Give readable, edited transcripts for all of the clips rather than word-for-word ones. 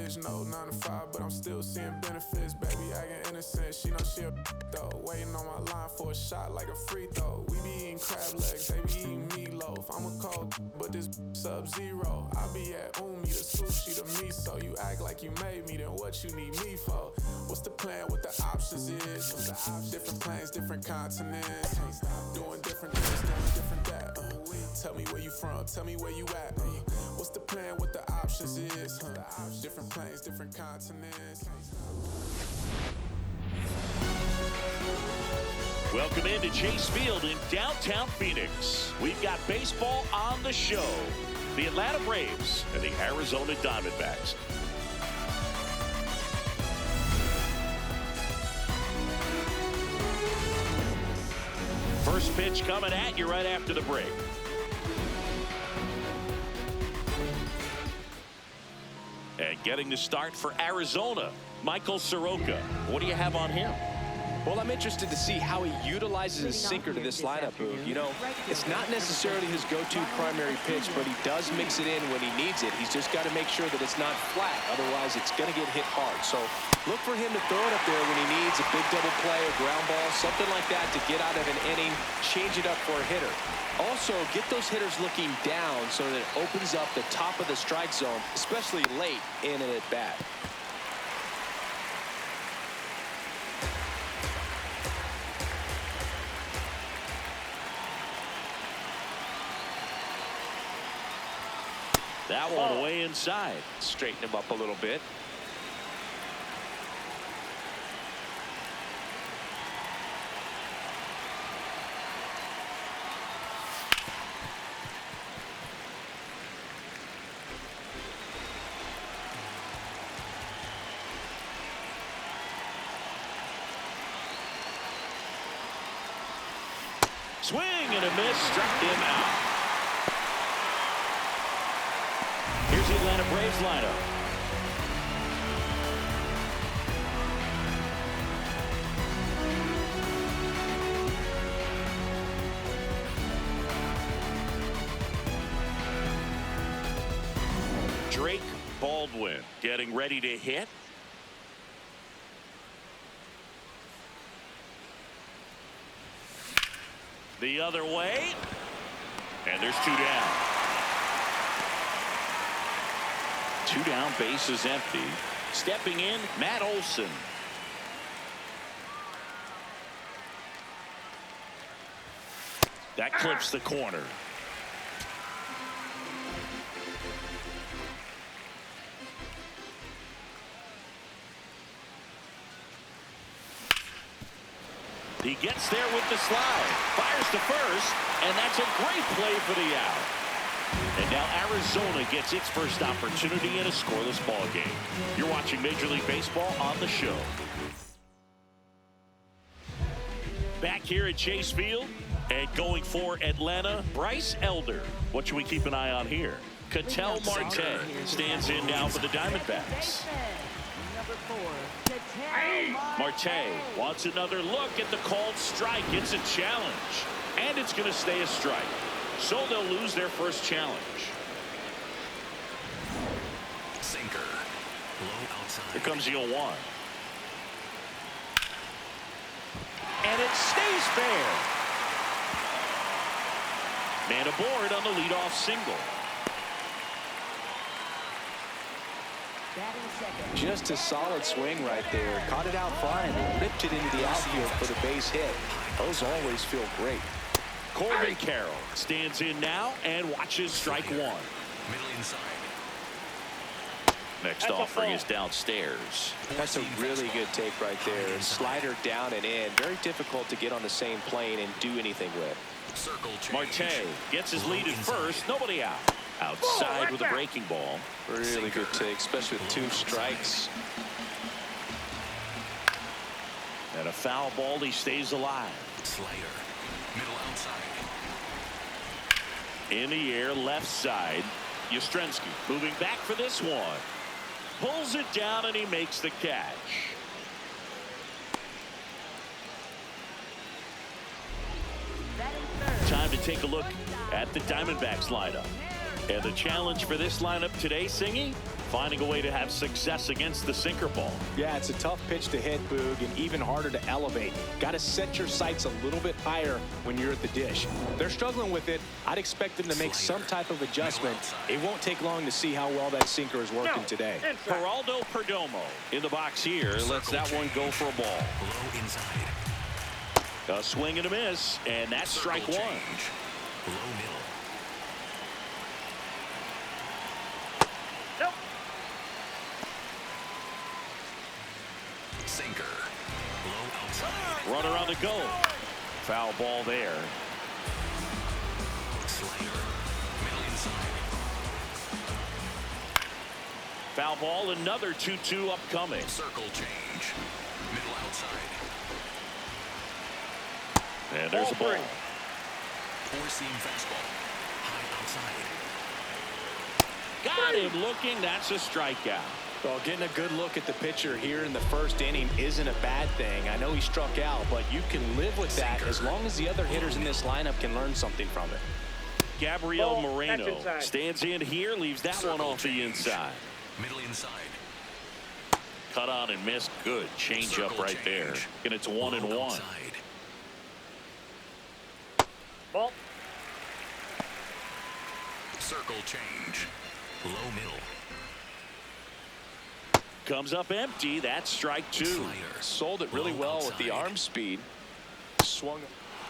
bitch, no 9 to 5, but I'm still seeing benefits. Baby, acting innocent, she know she a though. Waiting on my line for a shot like a free throw. We be eating crab legs, they be eating meatloaf. I'm a cold, but this sub-zero. I be at Umi, the sushi, the miso. You act like you made me, then what you need me for? What's the plan, what the options is? Different planes, different continents. Doing different things, doing different that. Tell me where you from, tell me where you at. What's the plan, what the options is? Different planes, different continents. Welcome into Chase Field in downtown Phoenix. We've got baseball on the show. The Atlanta Braves and the Arizona Diamondbacks. First pitch coming at you right after the break. And getting the start for Arizona, Michael Soroka. What do you have on him? Well, I'm interested to see how he utilizes his sinker to this lineup, Boog. You know, it's not necessarily his go-to primary pitch, but he does mix it in when he needs it. He's just got to make sure that it's not flat. Otherwise, it's going to get hit hard. So look for him to throw it up there when he needs a big double play, a ground ball, something like that to get out of an inning, change it up for a hitter. Also, get those hitters looking down so that it opens up the top of the strike zone, especially late in an at-bat. That one way inside. Straighten him up a little bit. Swing and a miss, struck him out. Here's the Atlanta Braves lineup. Drake Baldwin getting ready to hit. The other way. And there's two down. Two down, bases empty. Stepping in, Matt Olson. That clips the corner. He gets there with the slide. Fires to first, and that's a great play for the out. And now Arizona gets its first opportunity in a scoreless ball game. You're watching Major League Baseball on the show. Back here at Chase Field and going for Atlanta, Bryce Elder. What should we keep an eye on here? Ketel Marte stands in now for the Diamondbacks. Marte wants another look at the called strike. It's a challenge, and it's going to stay a strike. So they'll lose their first challenge. Sinker. Low outside. Here comes the 0-1. And it stays fair. Man aboard on the leadoff single. Just a solid swing right there. Caught it out front and ripped it into the outfield for the base hit. Those always feel great. Corbin Carroll stands in now and watches strike one. Middle inside. Next offering is downstairs. That's a really good take right there. Slider down and in. Very difficult to get on the same plane and do anything with. Circle change. Marte gets his lead at first. Nobody out. Outside with a breaking ball. Really good take, especially with two strikes. And a foul ball. He stays alive. Slider. Middle outside. In the air, left side. Yastrzemski moving back for this one. Pulls it down and he makes the catch. Time to take a look at the Diamondbacks lineup. And the challenge for this lineup today, Singy, finding a way to have success against the sinker ball. Yeah, it's a tough pitch to hit, Boog, and even harder to elevate. Got to set your sights a little bit higher when you're at the dish. They're struggling with it. I'd expect them to make some type of adjustment. It won't take long to see how well that sinker is working today. Geraldo Perdomo in the box here. Lets that one go for a ball. Low inside. A swing and a miss, and that's strike one. Low middle. Sinker. Low outside. Runner on the go. Foul ball there. Slider. Middle inside. Foul ball, another 2-2 upcoming. Circle change. Middle outside. And there's a ball. Four-seam fastball. High outside. Got him looking. That's a strikeout. Well, getting a good look at the pitcher here in the first inning isn't a bad thing. I know he struck out, but you can live with that as long as the other hitters in this lineup can learn something from it. Gabriel Moreno stands in here, leaves that one off the inside. Middle inside. Cut on and missed. Good changeup right there. And it's 1-1. Ball. Circle change. Low middle. Comes up empty. That's strike two. Slider. Sold it really well with the arm speed. Swung.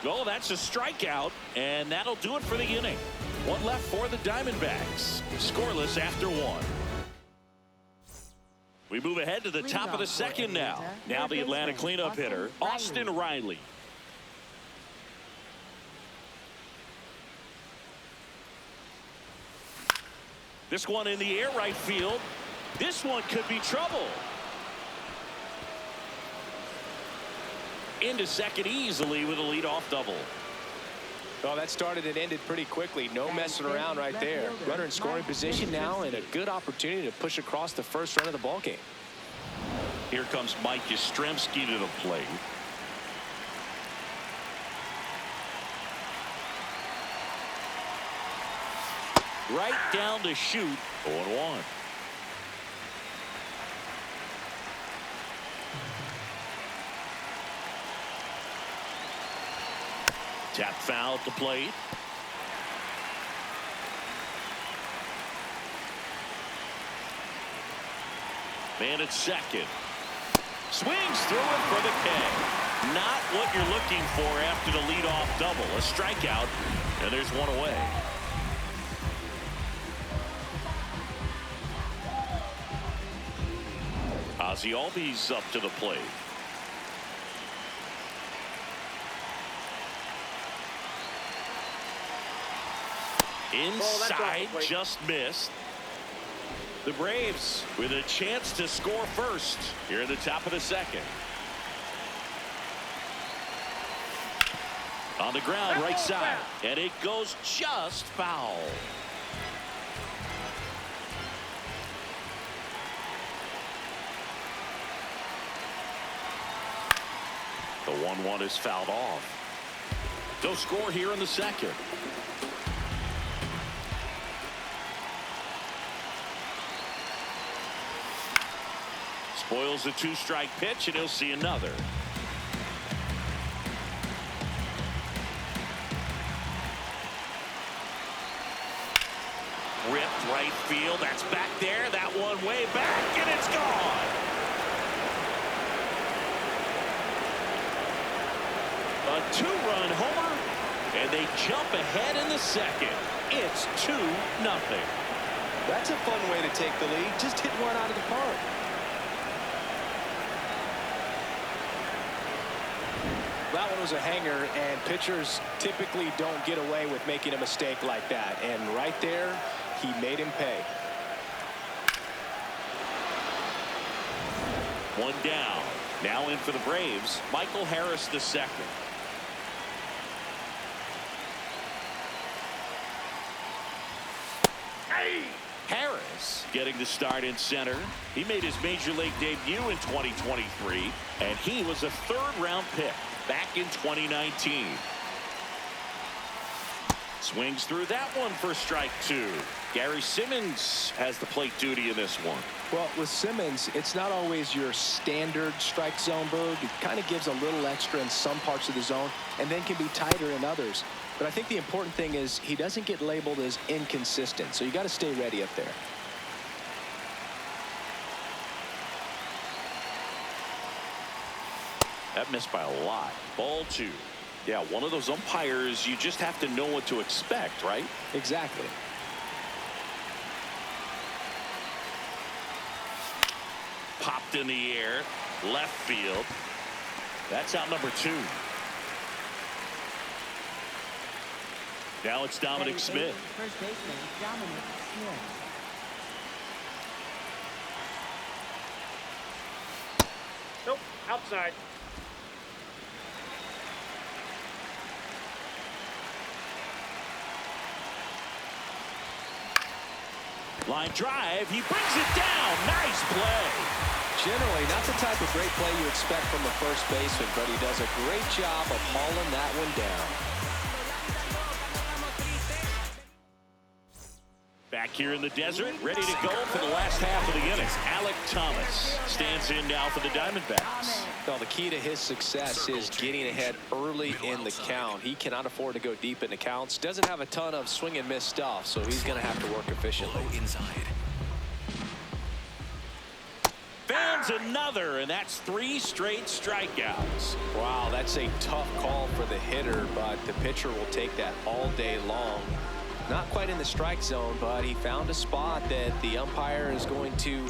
Oh, that's a strikeout, and that'll do it for the inning. One left for the Diamondbacks. Scoreless after one. We move ahead to the top of the second now. Now the Atlanta cleanup hitter, Austin Riley. This one in the air right field. This one could be trouble. Into second easily with a leadoff double. Well, that started and ended pretty quickly. No messing around right there. Runner in scoring position now and a good opportunity to push across the first run of the ball game. Here comes Mike Yastrzemski to the plate. Right down to shoot. 0-1. Tap foul at the plate. Man at second. Swings through it for the K. Not what you're looking for after the leadoff double. A strikeout, and there's one away. Ozzie Albies up to the plate. Inside, just missed. The Braves with a chance to score first here at the top of the second. On the ground, right side, and it goes just foul. The 1-1 is fouled off. No score here in the second. Spoils a two-strike pitch, and he'll see another. Ripped right field. That's back there. That one way back, and it's gone. A two-run homer, and they jump ahead in the second. It's 2-0. That's a fun way to take the lead. Just hit one out of the park. That one was a hanger, and pitchers typically don't get away with making a mistake like that. And right there, he made him pay. One down. Now in for the Braves, Michael Harris the second. Harris getting the start in center. He made his major league debut in 2023, and he was a third-round pick back in 2019. Swings through that one for strike 2. Gary Simmons has the plate duty in this one. Well, with Simmons, it's not always your standard strike zone, Boog. It kind of gives a little extra in some parts of the zone and then can be tighter in others. But I think the important thing is he doesn't get labeled as inconsistent, so you got to stay ready up there. That missed by a lot. Ball 2. Yeah, one of those umpires, you just have to know what to expect, right? Exactly. Popped in the air, left field. That's out number 2. Now it's Dominic Smith. First baseman, Dominic Smith. Nope, outside. Line drive, he brings it down. Nice play. Generally, not the type of great play you expect from the first baseman, but he does a great job of hauling that one down. Back here in the desert, ready to go for the last half of the inning. Alec Thomas stands in now for the Diamondbacks. Well, the key to his success is getting ahead early in the count. He cannot afford to go deep in the counts. Doesn't have a ton of swing and miss stuff, so he's going to have to work efficiently. Inside. Fans another, and that's 3 straight strikeouts. Wow, that's a tough call for the hitter, but the pitcher will take that all day long. Not quite in the strike zone, but he found a spot that the umpire is going to,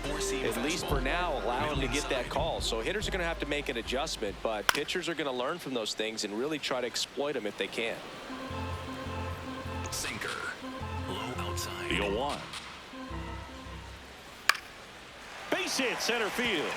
at least for now, allow him to get that call. So hitters are going to have to make an adjustment, but pitchers are going to learn from those things and really try to exploit them if they can. Sinker. Low outside. The 0-1. Base hit center field.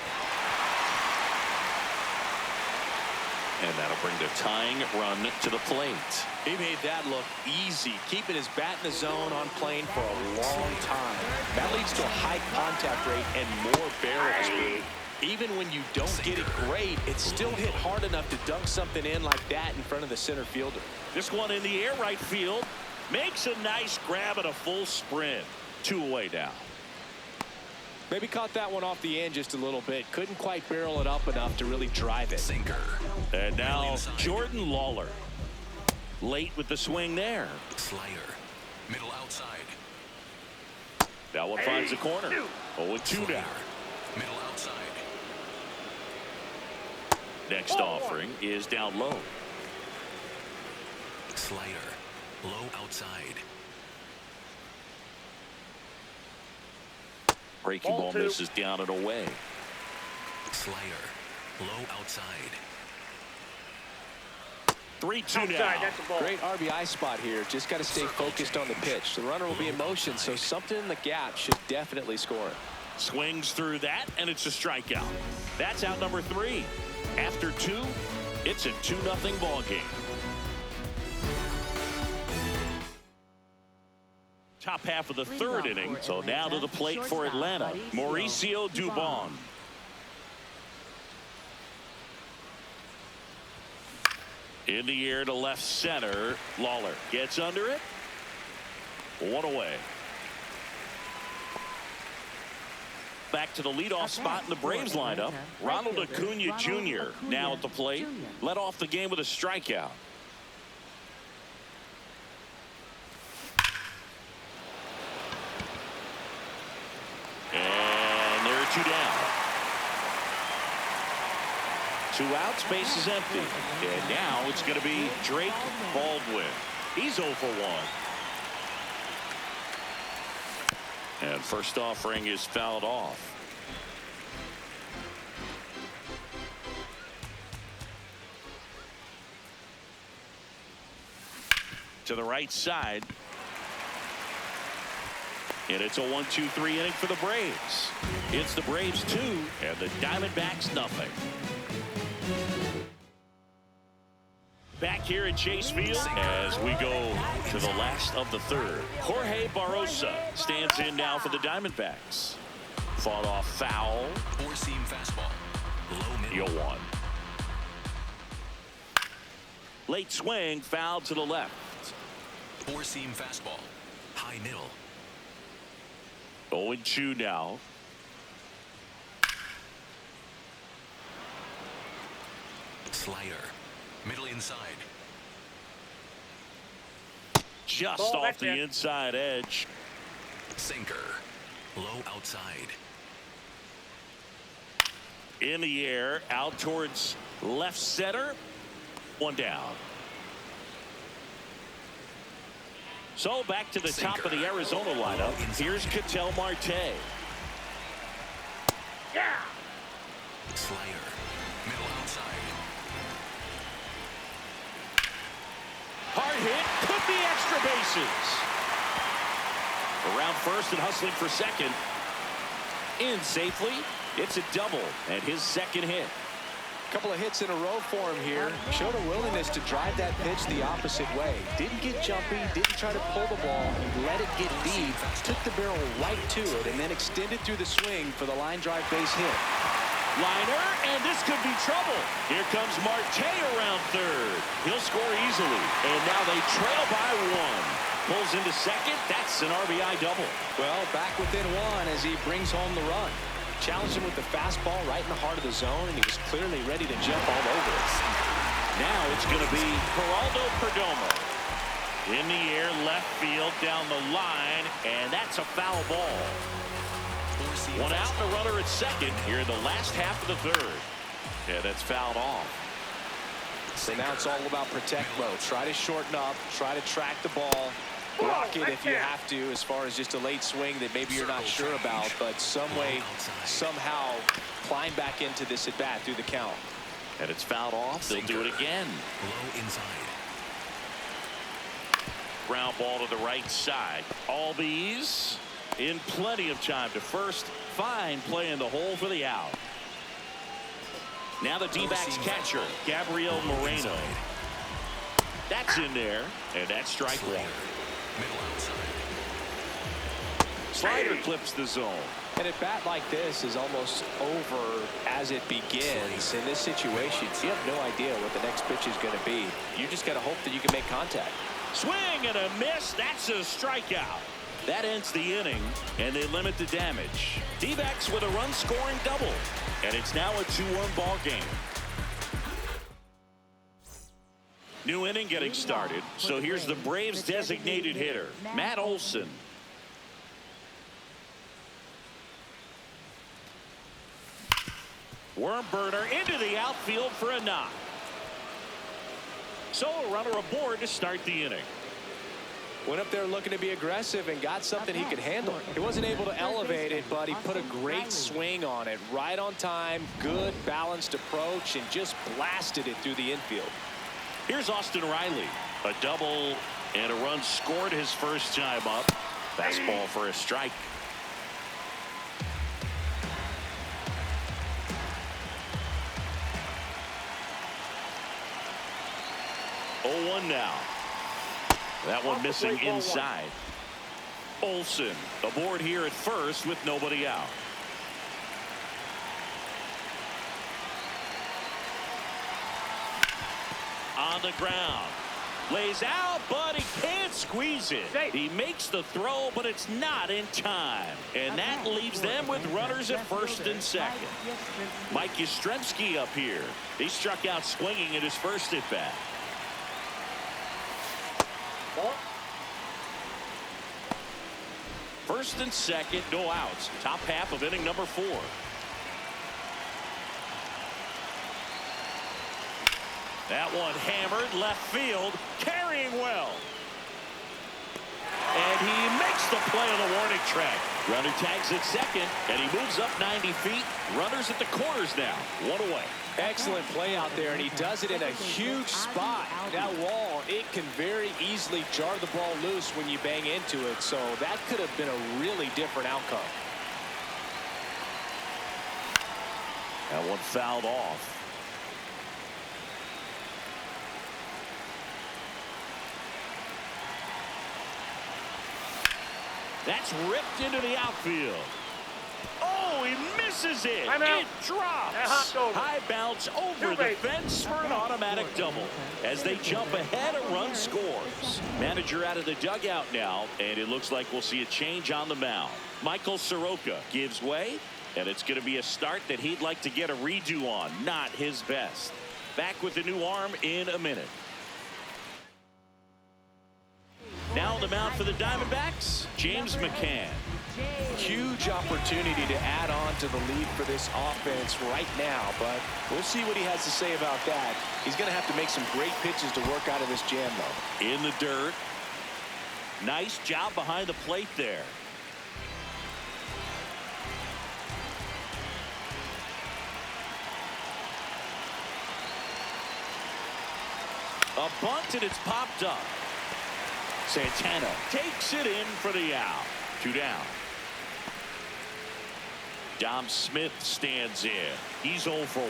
And that'll bring the tying run to the plate. He made that look easy, keeping his bat in the zone on plane for a long time. That leads to a high contact rate and more barrels. Even when you don't get it great, it's still hit hard enough to dunk something in like that in front of the center fielder. This one in the air, right field. Makes a nice grab at a full sprint. 2 away now. Maybe caught that one off the end just a little bit. Couldn't quite barrel it up enough to really drive it. Sinker. And now Jordan Lawler. Late with the swing there. Slider. Middle outside. That one finds the corner. 0-2 now. Middle outside. Next offering is down low. Slider. Low outside. Breaking ball misses down and away. Slider. Low outside. 3-2 now. That's a ball. Great RBI spot here. Just got to stay focused on the pitch. The runner will be in motion, so something in the gap should definitely score it. Swings through that, and it's a strikeout. That's out number 3. After 2, it's a 2-0 ball game. Top half of the 3rd inning, so now to the plate for Atlanta, Mauricio Dubon. In the air to left center, Lawler gets under it. 1 away. Back to the leadoff spot in the Braves lineup. Ronald Acuna Jr. now at the plate. Led off the game with a strikeout. And there are 2 down. 2 outs, base is empty. And now it's going to be Drake Baldwin. He's 0 for 1. And first offering is fouled off. To the right side. And it's a 1-2-3 inning for the Braves. It's the Braves 2 and the Diamondbacks nothing. Back here at Chase Field as we go to the last of the 3rd. Jorge Barrosa stands in now for the Diamondbacks. Fought off foul. 4-seam fastball. Low middle. 0-1. Late swing, foul to the left. Four-seam fastball. High middle. 0-2 now. Slider. Middle inside. Just Ball, off that's the it. inside edge. Sinker. Low outside. In the air, out towards left center. One down. So back to the top of the Arizona lineup. Here's Ketel Marte. Yeah. Slider. Middle outside. Hard hit, could be extra bases. Around first and hustling for second. In safely. It's a double and his second hit. Couple of hits in a row for him here. Showed a willingness to drive that pitch the opposite way. Didn't get jumpy, didn't try to pull the ball. He let it get deep, took the barrel right to it, and then extended through the swing for the line drive base hit. Liner, and this could be trouble. Here comes Marte around third. He'll score easily, and now they trail by one. Pulls into second. That's an RBI double. Well, back within one as he brings home the run. Challenged him with the fastball right in the heart of the zone, and he was clearly ready to jump all over it. Now it's going to be Geraldo Perdomo. In the air, left field, down the line, and that's a foul ball. One out, and a runner at second here in the last half of the third. Yeah, that's fouled off. So now it's all about protect mode. Try to shorten up, try to track the ball. Block it if you have to, as far as just a late swing that maybe you're not sure about, but some way, somehow climb back into this at bat through the count. And it's fouled off. They'll do it again. Low inside. Ground ball to the right side. Albies in plenty of time to first. Fine play in the hole for the out. Now the D-backs catcher, Gabriel Moreno. That's in there, and that's strike one. Middle outside. Slider clips the zone. And a bat like this is almost over as it begins. In this situation, you have no idea what the next pitch is going to be. You just got to hope that you can make contact. Swing and a miss. That's a strikeout. That ends the inning, and they limit the damage. D-backs with a run-scoring double, and it's now a 2-1 ball game. New inning getting started. So here's the Braves designated hitter, Matt Olson. Worm burner into the outfield for a knock. So a runner aboard to start the inning. Went up there looking to be aggressive and got something he could handle. He wasn't able to elevate it, but he put a great swing on it. Right on time, good balanced approach, and just blasted it through the infield. Here's Austin Riley. A double and a run scored his first time up. Fastball for a strike. Oh, 1 now. That one missing inside. Olson aboard here at first with nobody out. On the ground. Lays out, but he can't squeeze it. He makes the throw, but it's not in time. And that leaves them with runners at first and second. Mike Yastrzemski up here. He struck out swinging in his first at bat. First and second, no outs. Top half of inning number 4. That one hammered left field, carrying well. And he makes the play on the warning track. Runner tags at second, and he moves up 90 feet. Runners at the corners now, 1 away. Excellent play out there, and he does it in a huge spot. That wall, it can very easily jar the ball loose when you bang into it, so that could have been a really different outcome. That one fouled off. That's ripped into the outfield. Oh, he misses. This is it. I'm out. It drops. hopped over. High bounce over Two the base. fence for an automatic double. As they jump ahead, a run scores. Manager out of the dugout now, and it looks like we'll see a change on the mound. Michael Soroka gives way, and it's going to be a start that he'd like to get a redo on. Not his best. Back with the new arm in a minute. Now on the mound for the Diamondbacks, James McCann. Huge opportunity to add on to the lead for this offense right now, but we'll see what he has to say about that. He's going to have to make some great pitches to work out of this jam, though. In the dirt. Nice job behind the plate there. A bunt, and it's popped up. Santana takes it in for the out. 2 down. Dom Smith stands in. He's 0 for 1.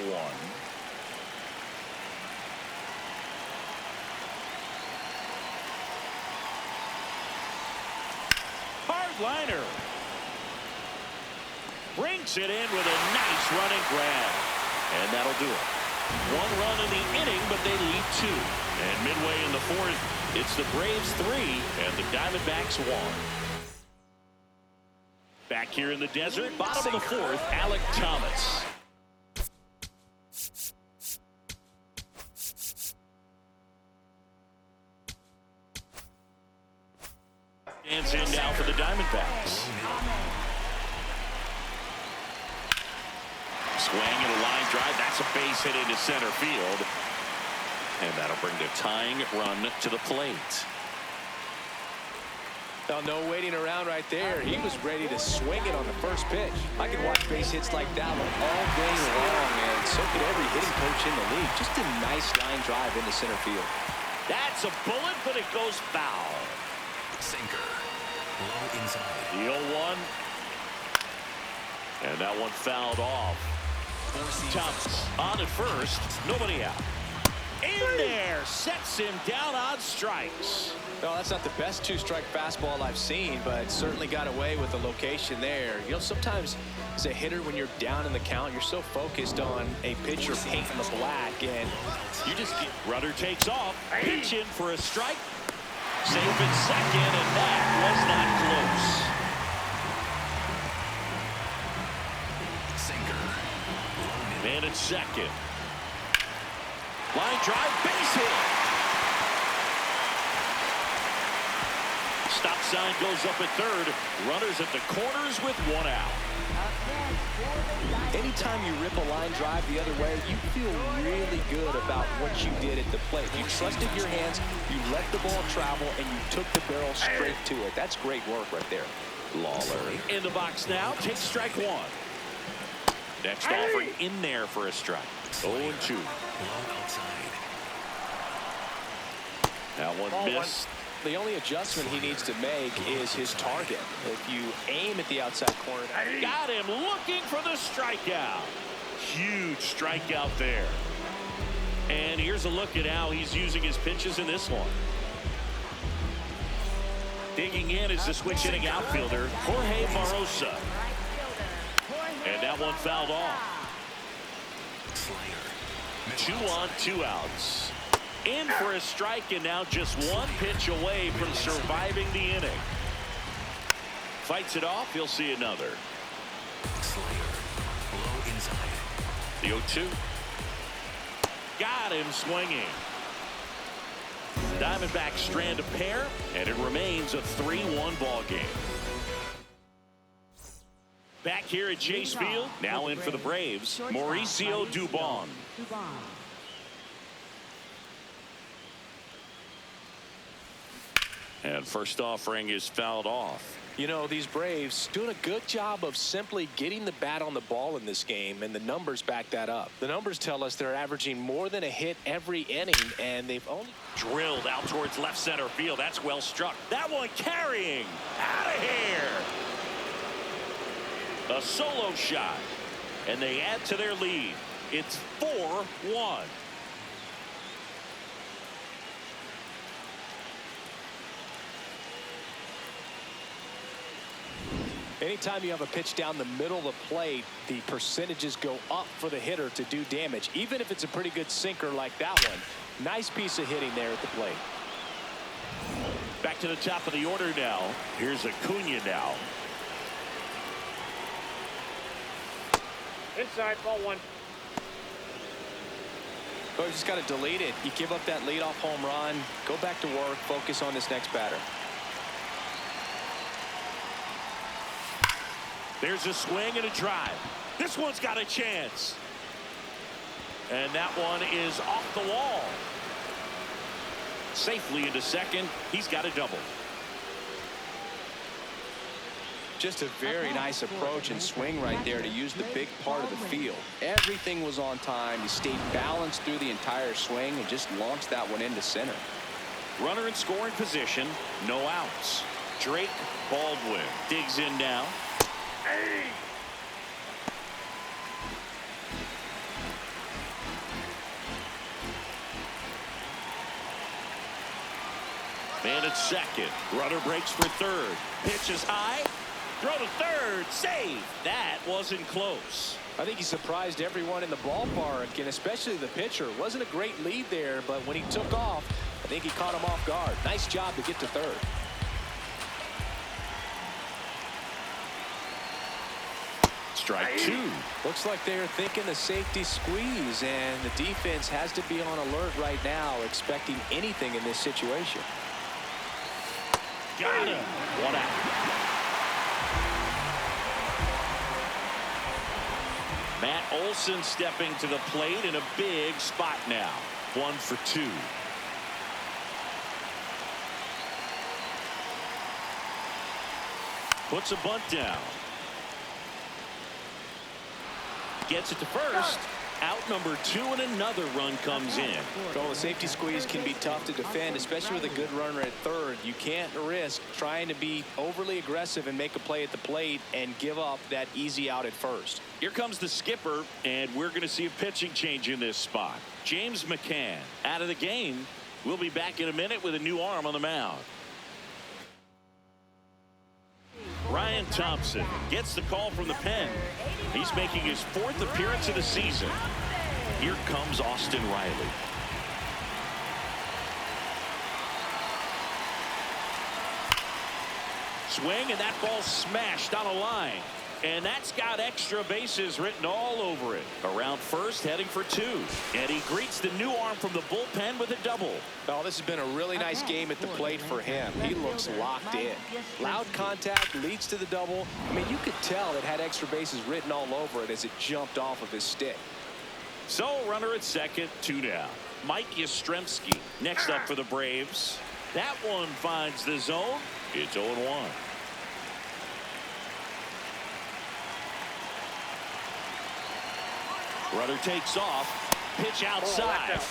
Hard liner. Brings it in with a nice running grab. And that'll do it. 1 run in the inning, but they lead 2. And midway in the 4th, it's the Braves 3 and the Diamondbacks 1. Back here in the desert, bottom of the 4th, Alec Thomas. Stands in now for the Diamondbacks. Swing and a line drive. That's a base hit into center field. And that'll bring the tying run to the plate. Oh, no waiting around right there. He was ready to swing it on the first pitch. I could watch base hits like that one all day long, and so could every hitting coach in the league. Just a nice line drive into center field. That's a bullet, but it goes foul. Sinker. Low inside. The 0-1. And that one fouled off. Thomas on at first. Nobody out. In there. Sets him down on strikes. No, that's not the best 2-strike fastball I've seen, but certainly got away with the location there. You know, sometimes as a hitter, when you're down in the count, you're so focused on a pitcher painting the black, and you just get... Runner takes off. Pitch in for a strike. Safe in second, and that was not close. Sinker. Man at second. Line drive, base hit. Stop sign goes up at third. Runners at the corners with 1 out. Anytime you rip a line drive the other way, you feel really good about what you did at the plate. You trusted your hands, you let the ball travel, and you took the barrel straight to it. That's great work right there. Lawler in the box now. Takes strike 1. Next offering in there for a strike. 0-2. Low outside. That one missed. The only adjustment he needs to make is his target. If you aim at the outside corner. Got him looking for the strikeout. Huge strikeout there. And here's a look at how he's using his pitches in this one. Digging in is the switch hitting outfielder, Jorge Barosa. And that one fouled off. 2 on, 2 outs. In for a strike, and now just 1 pitch away from surviving the inning. Fights it off. He'll see another. Low inside. The 0-2. Got him swinging. Diamondbacks strand a pair, and it remains a 3-1 ball game. Back here at Chase Field, now in for the Braves, Mauricio Dubon. And first offering is fouled off. You know, these Braves doing a good job of simply getting the bat on the ball in this game, and the numbers back that up. The numbers tell us they're averaging more than a hit every inning, and they've only... Drilled out towards left center field. That's well struck. That one carrying. Out of here. A solo shot. And they add to their lead. It's 4-1. Anytime you have a pitch down the middle of the plate, the percentages go up for the hitter to do damage, even if it's a pretty good sinker like that one. Nice piece of hitting there at the plate. Back to the top of the order now. Here's Acuna now. Inside, ball one. Oh, you just got to delete it. You give up that leadoff home run. Go back to work. Focus on this next batter. There's a swing and a drive. This one's got a chance. And that one is off the wall. Safely into second. He's got a double. Just a very nice approach and swing right there to use the big part of the field. Everything was on time. He stayed balanced through the entire swing and just launched that one into center. Runner in scoring position. No outs. Drake Baldwin digs in now. Hey! Man at second. Runner breaks for third. Pitch is high. Throw to third. Save. That wasn't close. I think he surprised everyone in the ballpark, and especially the pitcher. Wasn't a great lead there, but when he took off, I think he caught him off guard. Nice job to get to third. Strike two. Looks like they're thinking the safety squeeze, and the defense has to be on alert right now, expecting anything in this situation. Got him. One out. Matt Olson stepping to the plate in a big spot now. 1 for 2. Puts a bunt down. Gets it to first. Out number 2, and another run comes in. Well, the safety squeeze can be tough to defend, especially with a good runner at third. You can't risk trying to be overly aggressive and make a play at the plate and give up that easy out at first. Here comes the skipper, and we're going to see a pitching change in this spot. James McCann out of the game. We'll be back in a minute with a new arm on the mound. Ryan Thompson gets the call from the pen. He's making his 4th appearance of the season. Here comes Austin Riley. Swing, and that ball smashed on a line. And that's got extra bases written all over it. Around first, heading for 2. And he greets the new arm from the bullpen with a double. Oh, this has been a really nice game at the plate for him. He looks locked in. Loud contact leads to the double. I mean, you could tell it had extra bases written all over it as it jumped off of his stick. So, runner at second, 2 down. Mike Yastrzemski next up for the Braves. That one finds the zone. It's 0-1. Runner takes off. Pitch outside.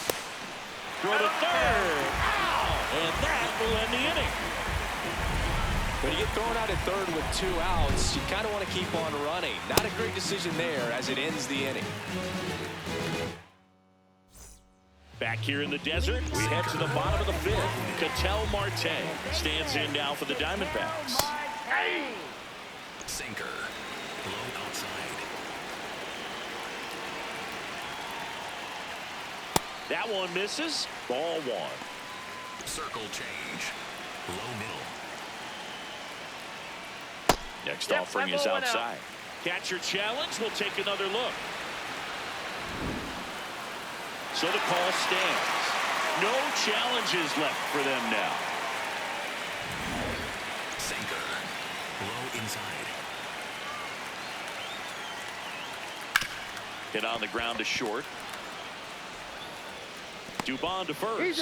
Throw to third. Ow! And that will end the inning. When you get thrown out at third with 2 outs, you kind of want to keep on running. Not a great decision there as it ends the inning. Back here in the desert, we head to the bottom of the 5th. Ketel Marte stands in now for the Diamondbacks. Sinker. Low outside. That one misses. Ball 1. Circle change. Low middle. Next offering is outside. Catcher challenge. We'll take another look. So the call stands. No challenges left for them now. Sinker. Low inside. Hit on the ground to short. Dubon to first.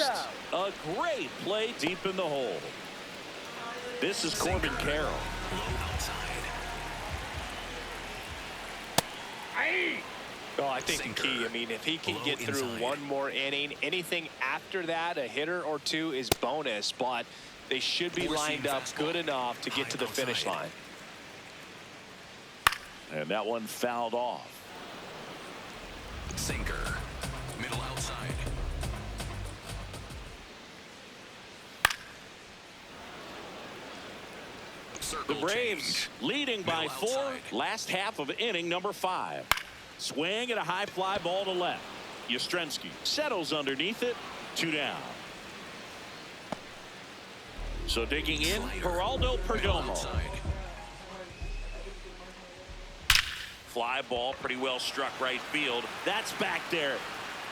A great play deep in the hole. This is Corbin Carroll. Low outside. Oh, I think the key, I mean, if he can get through one more inning, anything after that, a hitter or 2 is bonus, but they should be lined up good enough to get to the finish line. And that one fouled off. Sinker. Middle outside. The Braves leading by 4. Last half of inning number 5. Swing and a high fly ball to left. Yastrzemski settles underneath it. 2 down. So digging in, Geraldo Perdomo. Fly ball pretty well struck right field. That's back there.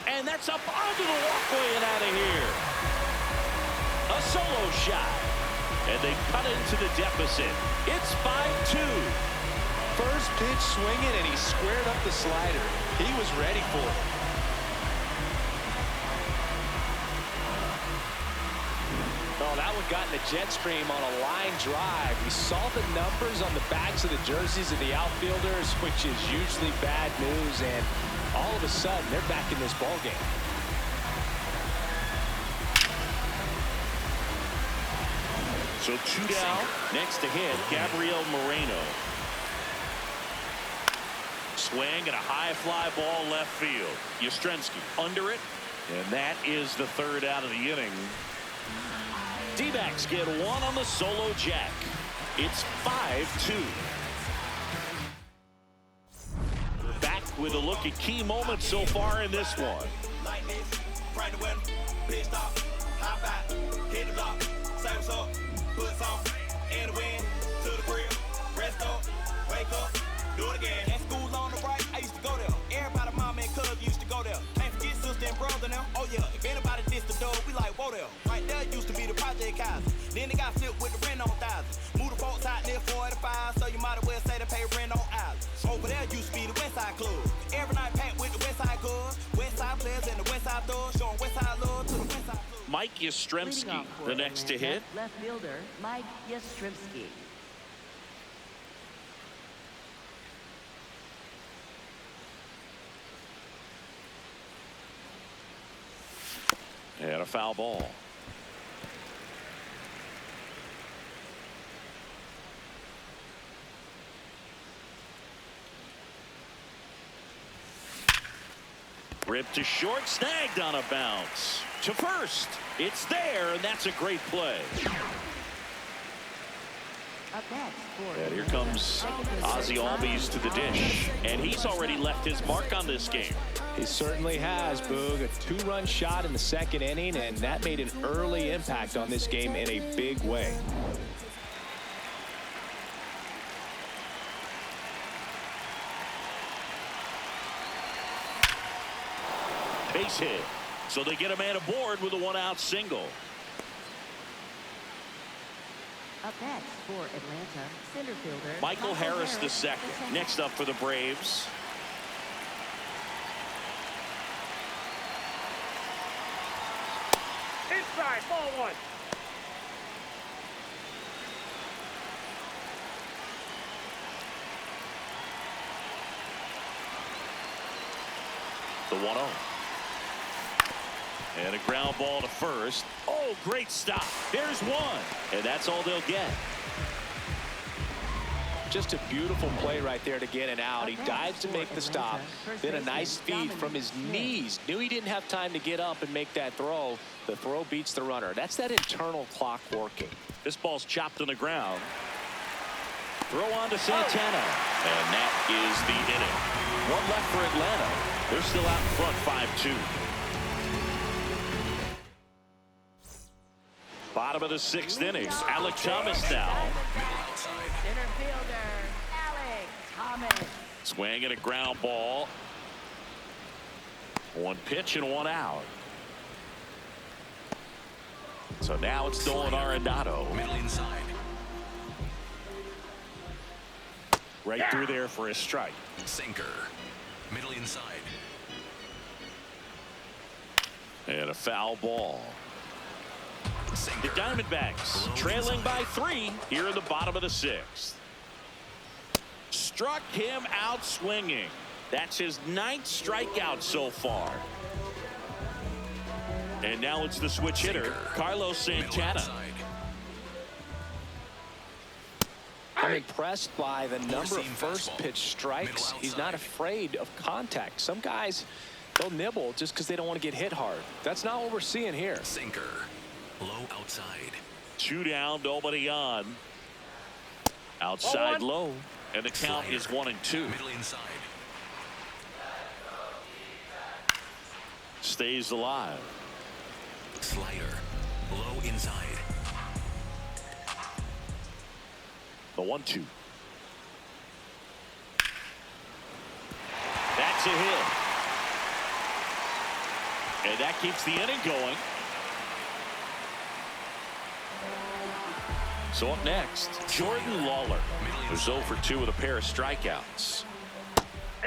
And that's up onto the walkway and out of here. A solo shot. And they cut into the deficit. It's 5-2. First pitch swinging, and he squared up the slider. He was ready for it. Oh, that one got in the jet stream on a line drive. We saw the numbers on the backs of the jerseys of the outfielders, which is usually bad news, and all of a sudden they're back in this ball game. So 2 down. Next to hit, Gabriel Moreno. Swing and a high fly ball left field. Yastrzemski under it, and that is the 3rd out of the inning. D-backs get 1 on the solo jack. It's 5-2. We're back with a look at key moments so far in this one. Do it again. At school on the right, I used to go there. Everybody, mama and cuz used to go there. Can't forget sister and brother now. Oh yeah, if anybody dissed the dog, we like, whoa there. Right there used to be the project house. Then they got flipped with the rent on thousands. Moved the folks out near 485, so you might as well say they pay rent on islands. Over there used to be the West Side Club. Every night packed with the West Side girls. West Side players and the West Side thugs, showing West Side love to the West Side club. Mike Yastrzemski, the next to hit. Left fielder, Mike Yastrzemski. And a foul ball. Ripped to short, snagged on a bounce. To first. It's there, and that's a great play. And here comes Ozzie Albies to the dish. And he's already left his mark on this game. He certainly has, Boog. A 2-run shot in the 2nd inning, and that made an early impact on this game in a big way. Base hit. So they get a man aboard with a 1-out single. Up next for Atlanta, center fielder Michael Harris II. Next up for the Braves. Inside, ball 1. The 1-0. And a ground ball to first. Oh, great stop. There's one. And that's all they'll get. Just a beautiful play right there to get an out. He dives to make the stop. Then a nice feed from his knees. Knew he didn't have time to get up and make that throw. The throw beats the runner. That's that internal clock working. This ball's chopped on the ground. Throw on to Santana. And that is the inning. 1 left for Atlanta. They're still out in front 5-2. Bottom of the 6th inning. Alec Thomas now. Center fielder, Alec Thomas. Swing and a ground ball. 1 pitch and 1 out. So now it's Nolan Arenado. Middle inside. Right through there for a strike. Sinker. Middle inside. And a foul ball. Sinker. The Diamondbacks trailing by 3 here in the bottom of the 6th. Struck him out swinging. That's his 9th strikeout so far. And now it's the switch hitter, Carlos Santana. I'm impressed by the number of first pitch strikes. He's not afraid of contact. Some guys, they'll nibble just because they don't want to get hit hard. That's not what we're seeing here. Sinker. Low outside. 2 down, nobody on. Outside low, and the count is 1-2. Middle inside. Stays alive. Slider. Low inside. The 1-2. That's a hit. And that keeps the inning going. So up next, Jordan Lawler, who's 0 for 2 with a pair of strikeouts.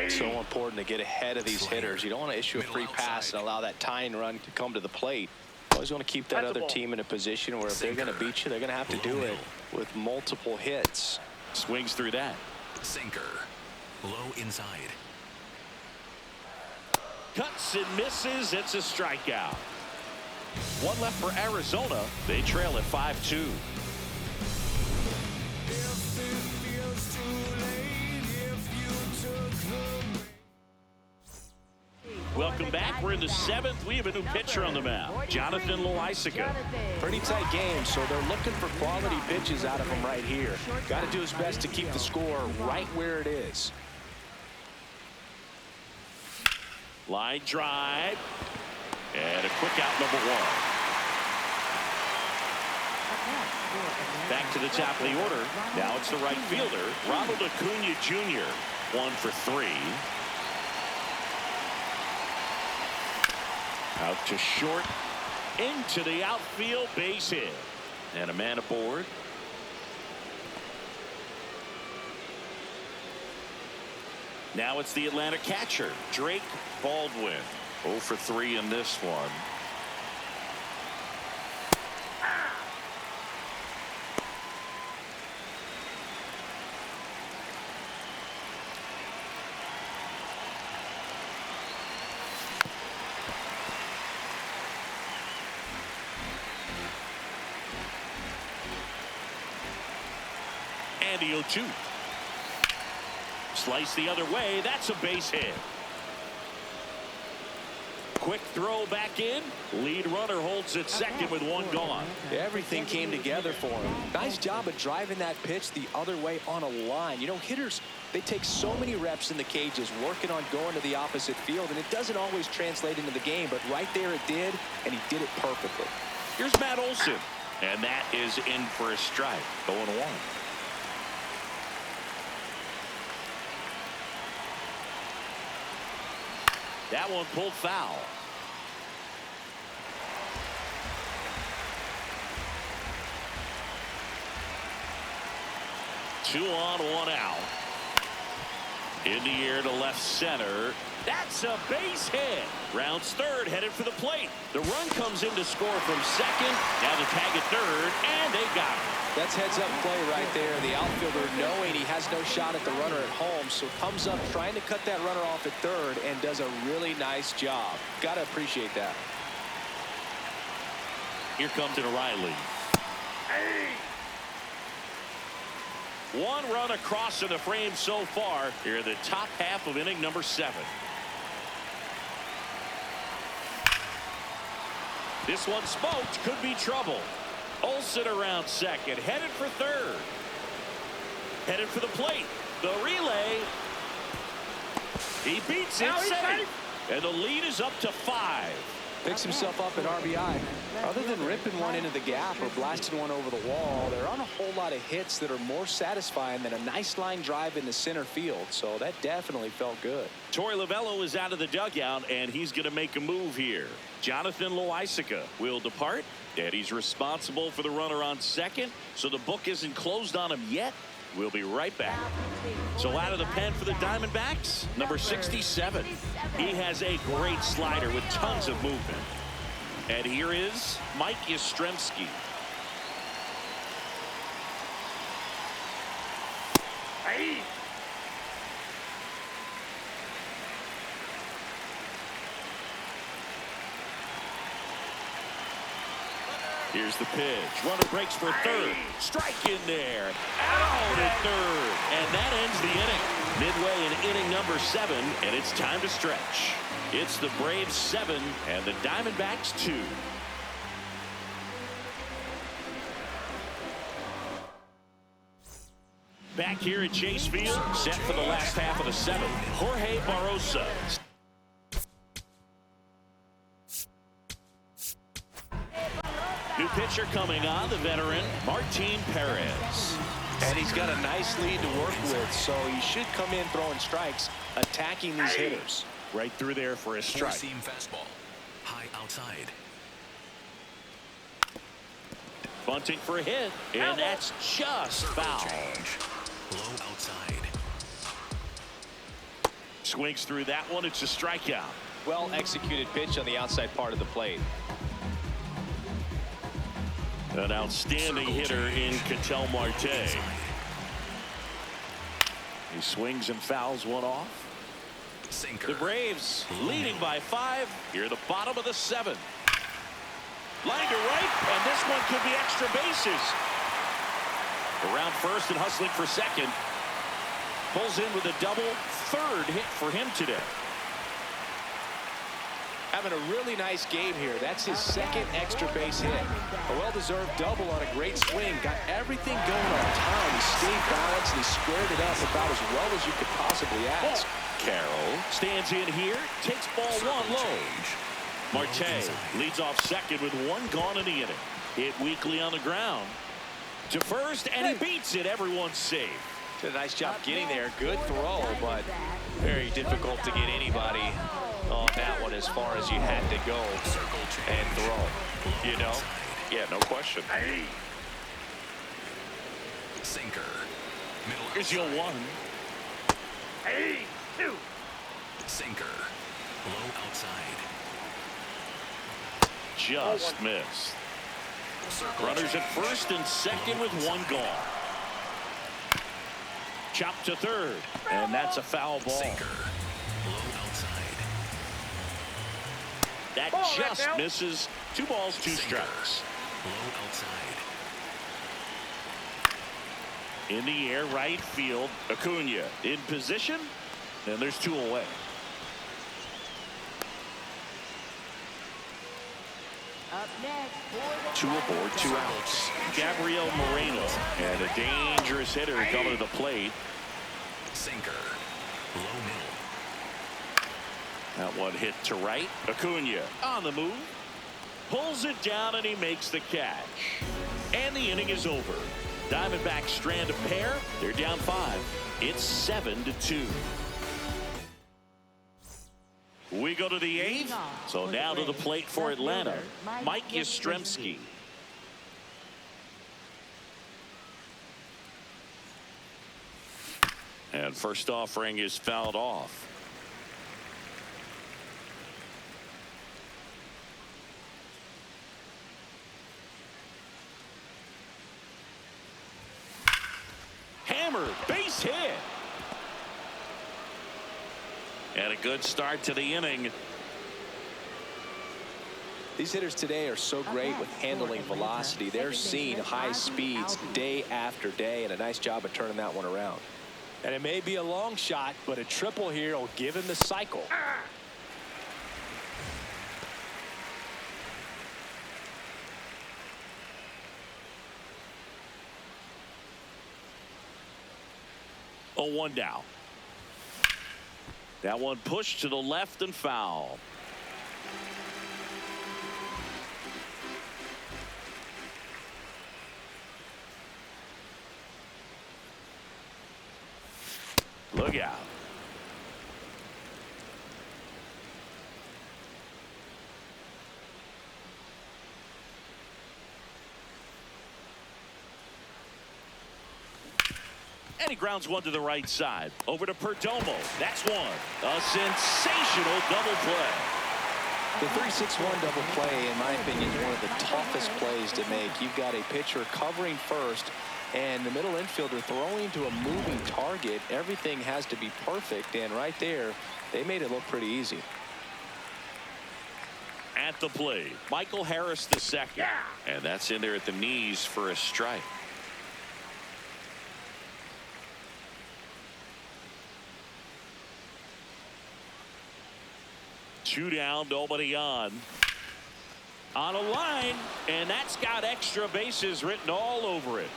So important to get ahead of these hitters. You don't want to issue a free pass and allow that tying run to come to the plate. You always want to keep that other team in a position where if they're going to beat you, they're going to have to do it with multiple hits. Swings through that. Sinker. Low inside. Cuts and misses. It's a strikeout. One left for Arizona. They trail at 5-2. Welcome back. We're in the 7th. We have a new pitcher on the mound, Jonathan Loaisiga. Pretty tight game, so they're looking for quality pitches out of him right here. Got to do his best to keep the score right where it is. Line drive. And a quick out, number 1. Back to the top of the order. Now it's the right fielder, Ronald Acuna Jr. 1 for 3. Out to short, into the outfield, base hit. And a man aboard. Now it's the Atlanta catcher, Drake Baldwin. 0 for 3 in this one. And the 0-2. Slice the other way. That's a base hit. Quick throw back in. Lead runner holds at second with 1 gone. Everything came together for him. Nice job of driving that pitch the other way on a line. You know, hitters, they take so many reps in the cages working on going to the opposite field, and it doesn't always translate into the game, but right there it did, and he did it perfectly. Here's Matt Olson, and that is in for a strike. 0-1. That one pulled foul. Two on, 1 out. In the air to left center. That's a base hit. Rounds third, headed for the plate. The run comes in to score from second. Now the tag at third, and they got him. That's heads-up play right there. The outfielder knowing he has no shot at the runner at home, so comes up trying to cut that runner off at third and does a really nice job. Got to appreciate that. Here comes O'Reilly. One run across in the frame so far here in the top half of inning number 7. This one smoked, could be trouble. Olsen around second, headed for third. Headed for the plate. The relay. He beats it safe. And the lead is up to 5. Picks himself up at RBI. Other than ripping one into the gap or blasting one over the wall, there aren't a whole lot of hits that are more satisfying than a nice line drive into center field. So that definitely felt good. Torey Lovullo is out of the dugout, and he's going to make a move here. Jonathan Loaisiga will depart, and he's responsible for the runner on second. So the book isn't closed on him yet. We'll be right back. So out of the pen for the Diamondbacks, number 67. He has a great slider with tons of movement. And here is Mike Yastrzemski. Here's the pitch. Runner breaks for third. Strike in there. Out at third. And that ends the inning. Midway in inning number 7, and it's time to stretch. It's the Braves 7 and the Diamondbacks 2. Back here at Chase Field, set for the last half of the seventh, Jorge Barrosa. New pitcher coming on, the veteran, Martin Perez. And he's got a nice lead to work with, so he should come in throwing strikes, attacking these hitters. Right through there for a strike. Four-seam fastball. High outside. Bunting for a hit, and that's just foul. Change. Low outside. Swings through that one. It's a strikeout. Well executed pitch on the outside part of the plate. An outstanding hitter in Ketel Marte. He swings and fouls one off. Sinker. The Braves leading by 5 here at the bottom of the 7th. Line to right, and this one could be extra bases. Around first and hustling for second. Pulls in with a double, third hit for him today. Having a really nice game here. That's his second extra base hit. A well-deserved double on a great swing. Got everything going on time. He stayed balanced and he squared it up about as well as you could possibly ask. Carroll stands in here, takes ball one low. Marte leads off second with 1 gone in the inning. Hit weakly on the ground. To first, and he beats it. Everyone's safe. Did a nice job getting there. Good throw, but very difficult to get anybody on that one as far as you had to go and throw. You know? Yeah, no question. Sinker. Middle Here's your outside. 1. Hey, 2. Sinker. Low outside. Just missed. Runners at first and second with 1 gone. Chop to third, and that's a foul ball. Sinker. Low outside. That just misses. 2 balls, 2 strikes. Low outside. In the air, right field. Acuna in position, and there's 2 away. Up next, for the 2 aboard, 2 outs. Gabriel Moreno, and a dangerous hitter coming to the plate. Sinker. Low middle. That one hit to right. Acuna on the move. Pulls it down, and he makes the catch. And the inning is over. Diamondbacks strand a pair. They're down 5. It's 7-2. We go to the 8th. So now to the plate for Atlanta, Mike Yastrzemski. And first offering is fouled off. Hammered, base hit. And a good start to the inning. These hitters today are so great with handling velocity. They're seeing high speeds day after day, and a nice job of turning that one around. And it may be a long shot, but a triple here will give him the cycle. Oh, 1 down. That one pushed to the left and foul. Look out. And he grounds one to the right side. Over to Perdomo. That's one. A sensational double play. The 3-6-1 double play, in my opinion, is one of the toughest plays to make. You've got a pitcher covering first, and the middle infielder throwing to a moving target. Everything has to be perfect, and right there, they made it look pretty easy. At the plate, Michael Harris II. And that's in there at the knees for a strike. Two down, nobody on. On a line, and that's got extra bases written all over it.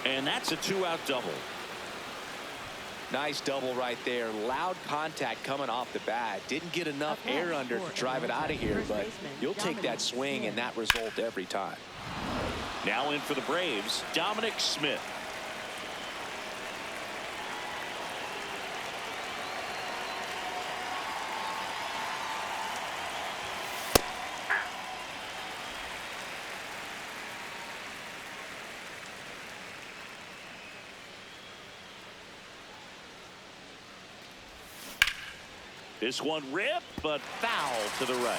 And that's a 2-out double. Nice double right there. Loud contact coming off the bat. Didn't get enough air under to drive it out of here, but you'll take that swing and that result every time. Now in for the Braves, Dominic Smith. This one ripped, but foul to the right.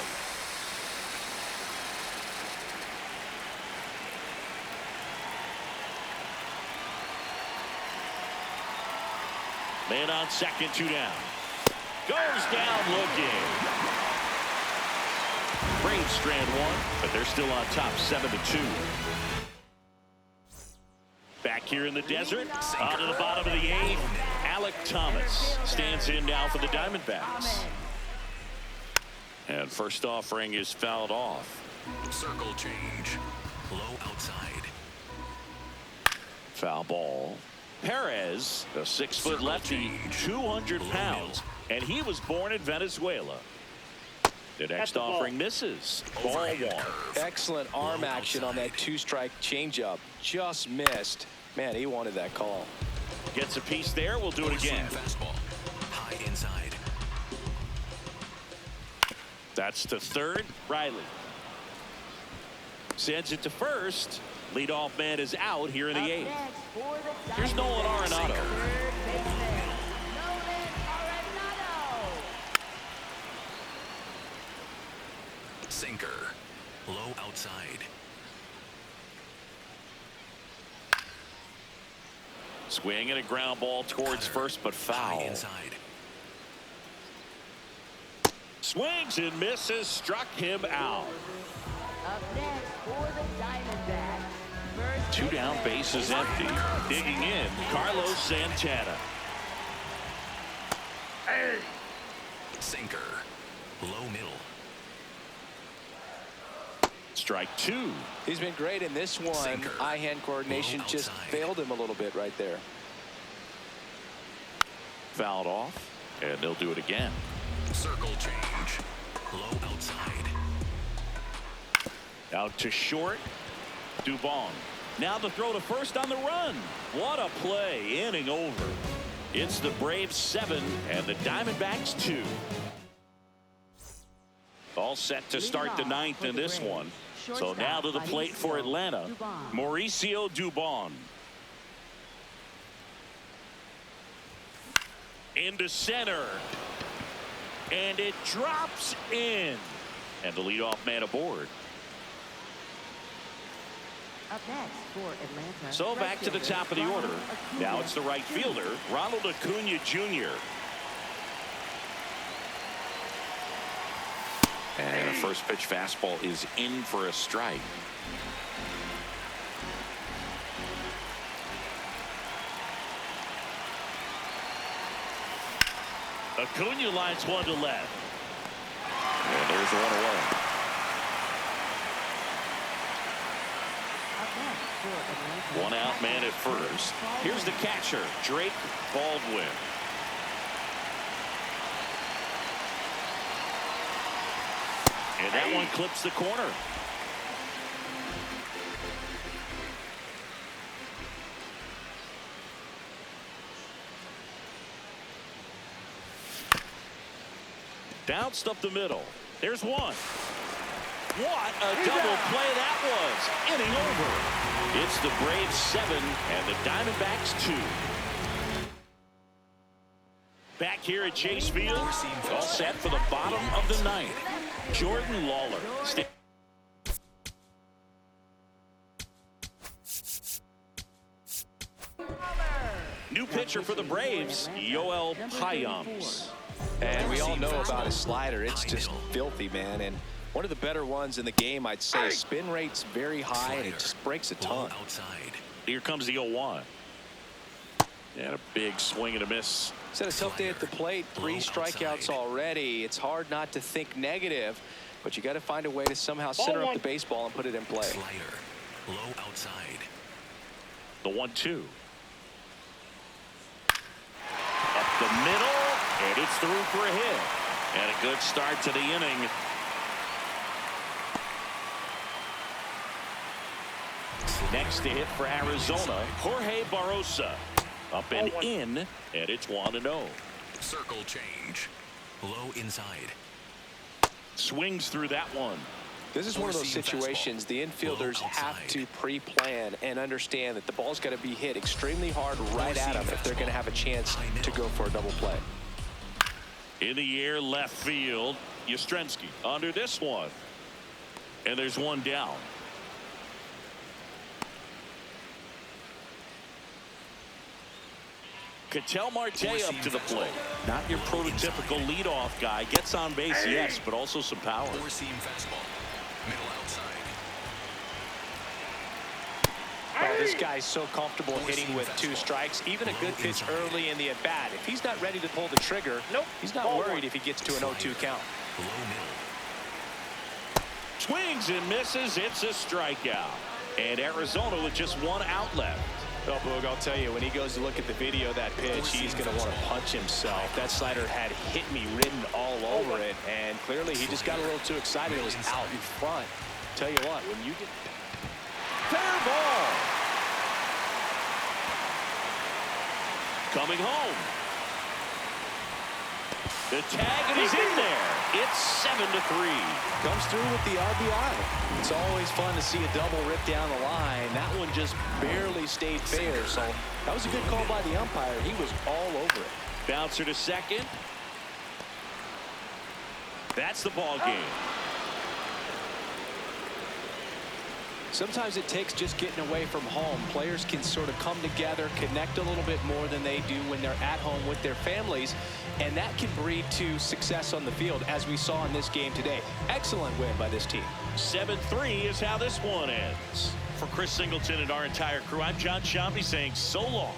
Man on second, 2 down. Goes down looking. Braves strand 1, but they're still on top 7-2. Back here in the desert, on to the bottom of the 8th. Alec Thomas stands in now for the Diamondbacks. And first offering is fouled off. Circle change. Low outside. Foul ball. Perez, a 6-foot lefty, 200 pounds, and he was born in Venezuela. The next offering misses. Ball 1. Excellent arm action on that 2-strike changeup. Just missed. Man, he wanted that call. Gets a piece there. We'll do it again. Fastball. High inside. That's to third. Riley sends it to first. Leadoff man is out here in the 8th. Here's Nolan Arenado. Sinker. Low outside. Swing and a ground ball towards first, but foul. High inside. Swings and misses. Struck him out. Up next for the Diamondbacks. 2 down, bases empty. Digging in, Carlos Santana. Hey. Sinker. Low middle. Strike 2. He's been great in this one. Sinker. Eye-hand coordination Low just outside. failed him a little bit right there. Fouled off, and they'll do it again. Circle change. Low outside. Out to short. Dubon. Now the throw to first on the run. What a play. Inning over. It's the Braves 7 and the Diamondbacks 2. All set to start the 9th in this one. So now to the plate for Atlanta. Mauricio Dubon. Into center. And it drops in. And the leadoff man aboard. Up next for Atlanta. So back to the top of the order. Now it's the right fielder, Ronald Acuna Jr. And a first pitch fastball is in for a strike. Acuna lines 1 to left. And there's 1 away. Up next for Atlanta. 1 out man at first. Here's the catcher, Drake Baldwin. And that one clips the corner. Bounced up the middle. There's 1. What a double play that was. Inning over. It's the Braves 7 and the Diamondbacks 2. Back here at Chase Field, all set for the bottom of the 9th. Jordan Lawler. New pitcher for the Braves, Yoel Payams. And we all know about his slider. It's just filthy, man. And one of the better ones in the game, I'd say. Spin rate's very high, and it just breaks a ton. Outside. Here comes the 0-1. And a big swing and a miss. He's had a tough day at the plate. 3 strikeouts already. It's hard not to think negative, but you got to find a way to somehow center up the baseball and put it in play. Slider. Low outside. The 1-2. Up the middle, and it's through for a hit. And a good start to the inning. Next to hit for Arizona, Jorge Barrosa. Up and in, and it's 1-0. Circle change. Low inside. Swings through that one. This is one of those situations the infielders have to pre-plan and understand that the ball's got to be hit extremely hard right at them if they're going to have a chance to go for a double play. In the air, left field. Yastrzemski under this one. And there's one down. Ketel Marte up to the plate. Not your prototypical leadoff guy. Gets on base, yes, but also some power. Four-seam fastball. Middle outside. Oh, this guy's so comfortable hitting with 2 strikes. Even a good pitch early in the at-bat. If he's not ready to pull the trigger, he's not worried if he gets to an 0-2 count. Low middle. Swings and misses. It's a strikeout. And Arizona with just 1 out left. Well, Boog, I'll tell you, when he goes to look at the video of that pitch, he's going to want to punch himself. That slider had hit me written all over it, and clearly he just got a little too excited. It was out in front. Tell you what, when you get... Fair ball. Coming home. The tag, and he's in there. It's 7-3. Comes through with the RBI. It's always fun to see a double rip down the line. That one just barely stayed fair, so that was a good call by the umpire. He was all over it. Bouncer to second. That's the ball game. Sometimes it takes just getting away from home. Players can sort of come together, connect a little bit more than they do when they're at home with their families, and that can breed to success on the field, as we saw in this game today. Excellent win by this team. 7-3 is how this one ends. For Chris Singleton and our entire crew, I'm John Shampi saying so long.